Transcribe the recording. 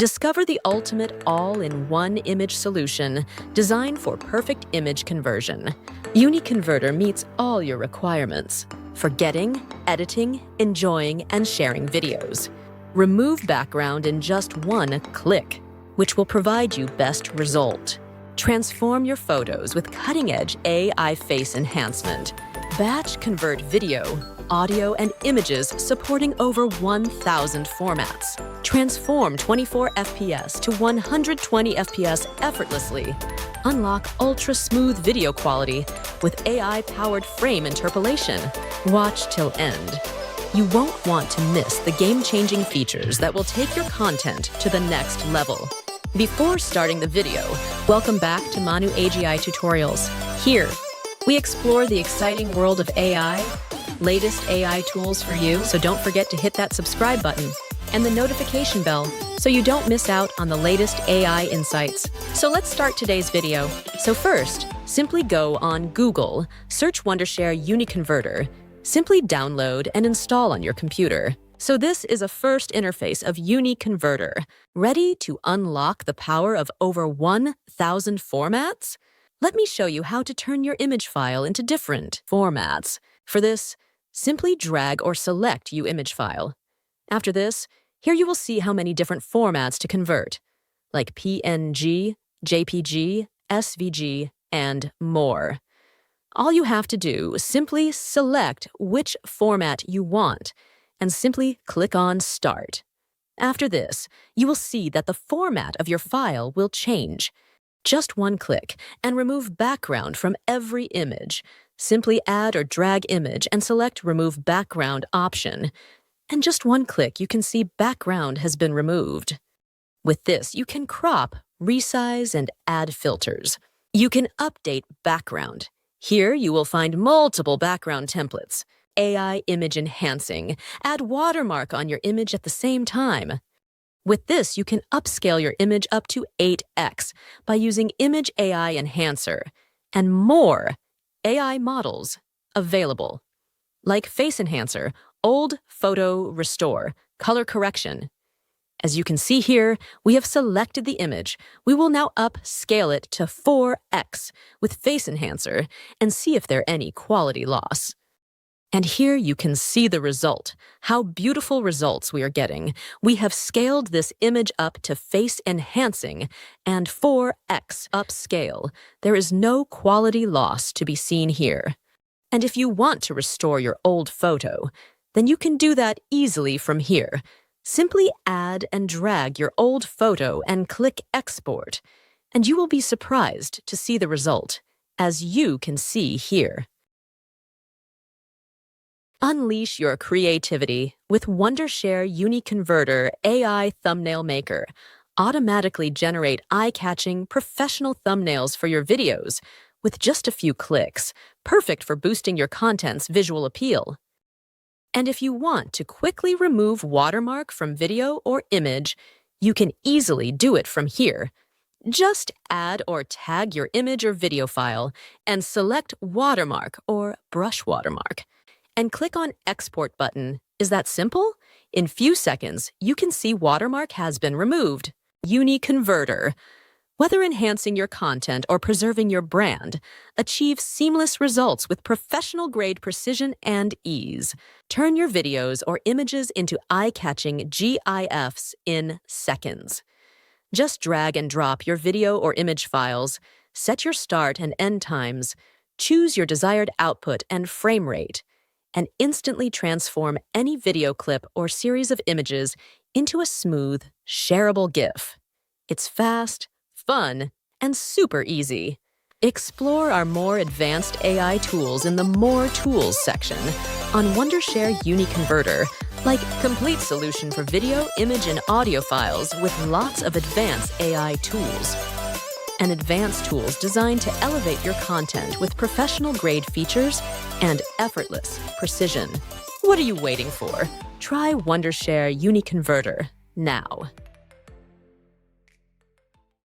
Discover the ultimate all-in-one image solution designed for perfect image conversion. UniConverter meets all your requirements for getting, editing, enjoying, and sharing videos. Remove background in just one click, which will provide you best result. Transform your photos with cutting-edge AI face enhancement. Batch convert video, audio, and images supporting over 1,000 formats. Transform 24 FPS to 120 FPS effortlessly. Unlock ultra-smooth video quality with AI-powered frame interpolation. Watch till end. You won't want to miss the game-changing features that will take your content to the next level. Before starting the video, welcome back to Manu AGI Tutorials. Here, we explore the exciting world of AI, latest AI tools for you, so don't forget to hit that subscribe button and the notification bell so you don't miss out on the latest AI insights. So let's start today's video. So first, simply go on Google, search Wondershare UniConverter, simply download and install on your computer. So this is a first interface of UniConverter, ready to unlock the power of over 1,000 formats? Let me show you how to turn your image file into different formats. For this, simply drag or select image file. After this, here you will see how many different formats to convert, like PNG, JPG, SVG, and more. All you have to do is simply select which format you want and simply click on Start. After this, you will see that the format of your file will change. Just one click and remove background from every image. Simply add or drag image and select Remove Background option. And just one click, you can see background has been removed. With this, you can crop, resize, and add filters. You can update background. Here, you will find multiple background templates. AI image enhancing. Add watermark on your image at the same time. With this, you can upscale your image up to 8x by using Image AI Enhancer. And more AI models available, like Face Enhancer, Old Photo Restore, Color Correction. As you can see here, we have selected the image. We will now upscale it to 4x with Face Enhancer and see if there are any quality loss. And here you can see the result, how beautiful results we are getting. We have scaled this image up to face enhancing and 4x upscale. There is no quality loss to be seen here. And if you want to restore your old photo, then you can do that easily from here. Simply add and drag your old photo and click Export, and you will be surprised to see the result, as you can see here. Unleash your creativity with Wondershare UniConverter AI Thumbnail Maker. Automatically generate eye-catching, professional thumbnails for your videos with just a few clicks, perfect for boosting your content's visual appeal. And if you want to quickly remove watermark from video or image, you can easily do it from here. Just add or tag your image or video file and select Watermark or Brush Watermark. And click on Export button. Is that simple? In few seconds, you can see watermark has been removed. UniConverter. Whether enhancing your content or preserving your brand, achieve seamless results with professional-grade precision and ease. Turn your videos or images into eye-catching GIFs in seconds. Just drag and drop your video or image files, set your start and end times, choose your desired output and frame rate, and instantly transform any video clip or series of images into a smooth, shareable GIF. It's fast, fun, and super easy. Explore our more advanced AI tools in the More Tools section on Wondershare UniConverter, like complete solution for video, image, and audio files with lots of advanced AI tools. And advanced tools designed to elevate your content with professional-grade features and effortless precision. What are you waiting for? Try Wondershare UniConverter now.